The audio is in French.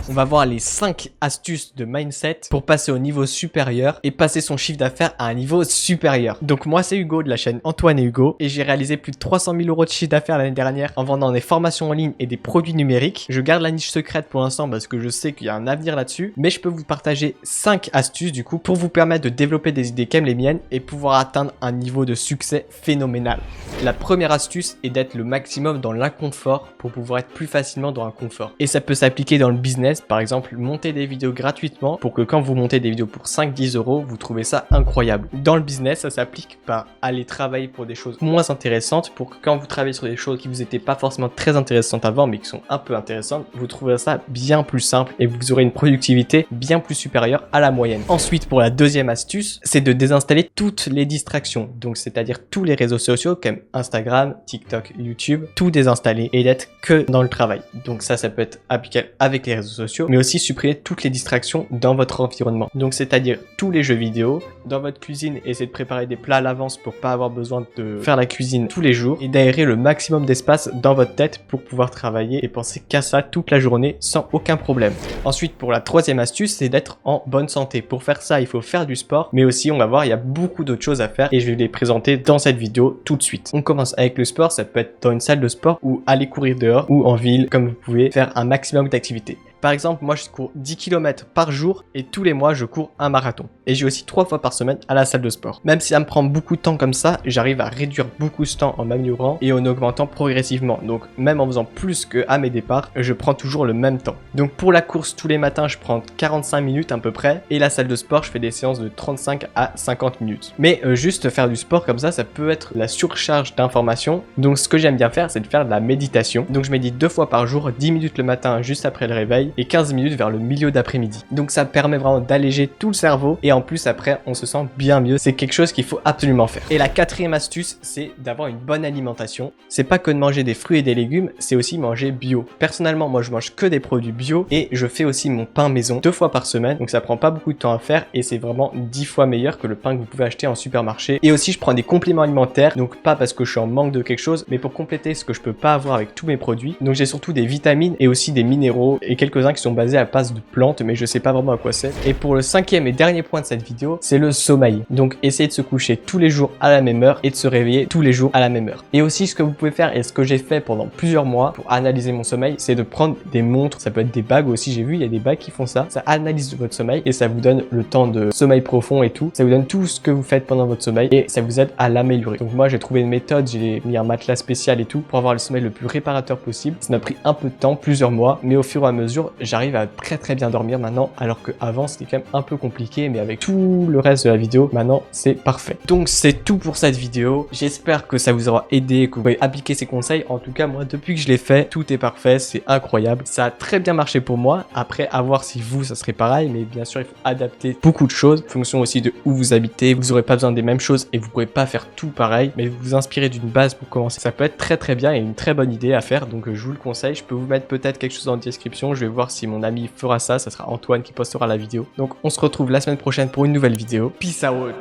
On va voir les 5 astuces de mindset pour passer au niveau supérieur et passer son chiffre d'affaires à un niveau supérieur. Donc moi c'est Hugo de la chaîne Antoine et Hugo et j'ai réalisé plus de 300 000 € de chiffre d'affaires l'année dernière en vendant des formations en ligne et des produits numériques. Je garde la niche secrète pour l'instant parce que je sais qu'il y a un avenir là-dessus, mais je peux vous partager 5 astuces du coup pour vous permettre de développer des idées comme les miennes et pouvoir atteindre un niveau de succès phénoménal. La première astuce est d'être le maximum dans l'inconfort pour pouvoir être plus facilement dans un confort. Et ça peut s'appliquer dans le business, par exemple monter des vidéos gratuitement pour que quand vous montez des vidéos pour 5-10 €, vous trouvez ça incroyable. Dans le business, ça s'applique par aller travailler pour des choses moins intéressantes pour que quand vous travaillez sur des choses qui vous étaient pas forcément très intéressantes avant mais qui sont un peu intéressantes, vous trouverez ça bien plus simple et vous aurez une productivité bien plus supérieure à la moyenne. Ensuite, pour la deuxième astuce, c'est de désinstaller toutes les distractions. Donc c'est-à-dire tous les réseaux sociaux comme Instagram, TikTok, YouTube, tout désinstaller et d'être que dans le travail. Donc ça peut être applicable avec les réseaux sociaux, mais aussi supprimer toutes les distractions dans votre environnement. Donc c'est-à-dire tous les jeux vidéo, dans votre cuisine, essayez de préparer des plats à l'avance pour pas avoir besoin de faire la cuisine tous les jours et d'aérer le maximum d'espace dans votre tête pour pouvoir travailler et penser qu'à ça toute la journée sans aucun problème. Ensuite, pour la troisième astuce, c'est d'être en bonne santé. Pour faire ça, il faut faire du sport, mais aussi on va voir, il y a beaucoup d'autres choses à faire et je vais les présenter dans cette vidéo tout de suite. On commence avec le sport, ça peut être dans une salle de sport ou aller courir dehors ou en ville, comme vous pouvez faire un maximum d'activités. Par exemple, moi je cours 10 km par jour et tous les mois je cours un marathon. Et j'ai aussi 3 fois par semaine à la salle de sport. Même si ça me prend beaucoup de temps comme ça, j'arrive à réduire beaucoup ce temps en m'améliorant et en augmentant progressivement. Donc même en faisant plus qu'à mes départs, je prends toujours le même temps. Donc pour la course tous les matins, je prends 45 minutes à peu près. Et la salle de sport, je fais des séances de 35 à 50 minutes. Mais juste faire du sport comme ça peut être la surcharge d'informations. Donc ce que j'aime bien faire, c'est de faire de la méditation. Donc je médite 2 fois par jour, 10 minutes le matin juste après le réveil et 15 minutes vers le milieu d'après-midi. Donc ça permet vraiment d'alléger tout le cerveau et en plus après on se sent bien mieux. C'est quelque chose qu'il faut absolument faire. Et la quatrième astuce, c'est d'avoir une bonne alimentation. C'est pas que de manger des fruits et des légumes, c'est aussi manger bio. Personnellement, moi je mange que des produits bio et je fais aussi mon pain maison 2 fois par semaine. Donc ça prend pas beaucoup de temps à faire et c'est vraiment 10 fois meilleur que le pain que vous pouvez acheter en supermarché. Et aussi je prends des compléments alimentaires, donc pas parce que je suis en manque de quelque chose, mais pour compléter ce que je peux pas avoir avec tous mes produits. Donc j'ai surtout des vitamines et aussi des minéraux et quelques-uns qui sont basés à base de plantes, mais je sais pas vraiment à quoi c'est. Et pour le cinquième et dernier point de cette vidéo, c'est le sommeil. Donc essayez de se coucher tous les jours à la même heure et de se réveiller tous les jours à la même heure. Et aussi ce que vous pouvez faire et ce que j'ai fait pendant plusieurs mois pour analyser mon sommeil, c'est de prendre des montres, ça peut être des bagues aussi, j'ai vu il y a des bagues qui font ça. Ça analyse votre sommeil et ça vous donne le temps de sommeil profond et tout. Ça vous donne tout ce que vous faites pendant votre sommeil et ça vous aide à l'améliorer. Donc moi j'ai trouvé une méthode, j'ai mis un matelas spécial et tout pour avoir le sommeil le plus réparateur possible. Ça m'a pris un peu de temps, plusieurs mois, mais au fur et à mesure, j'arrive à très bien dormir maintenant, alors qu'avant c'était quand même un peu compliqué, mais avec tout le reste de la vidéo, maintenant c'est parfait. Donc c'est tout pour cette vidéo. J'espère que ça vous aura aidé, que vous pouvez appliquer ces conseils. En tout cas, moi depuis que je l'ai fait, tout est parfait, c'est incroyable. Ça a très bien marché pour moi. Après, à voir si vous, ça serait pareil, mais bien sûr, il faut adapter beaucoup de choses, en fonction aussi de où vous habitez. Vous n'aurez pas besoin des mêmes choses et vous pourrez pas faire tout pareil, mais vous vous inspirez d'une base pour commencer. Ça peut être très bien et une très bonne idée à faire, donc je vous le conseille. Je peux vous mettre peut-être quelque chose dans la description. Je vais voir si mon ami fera ça sera Antoine qui postera la vidéo. Donc on se retrouve la semaine prochaine pour une nouvelle vidéo. Peace out.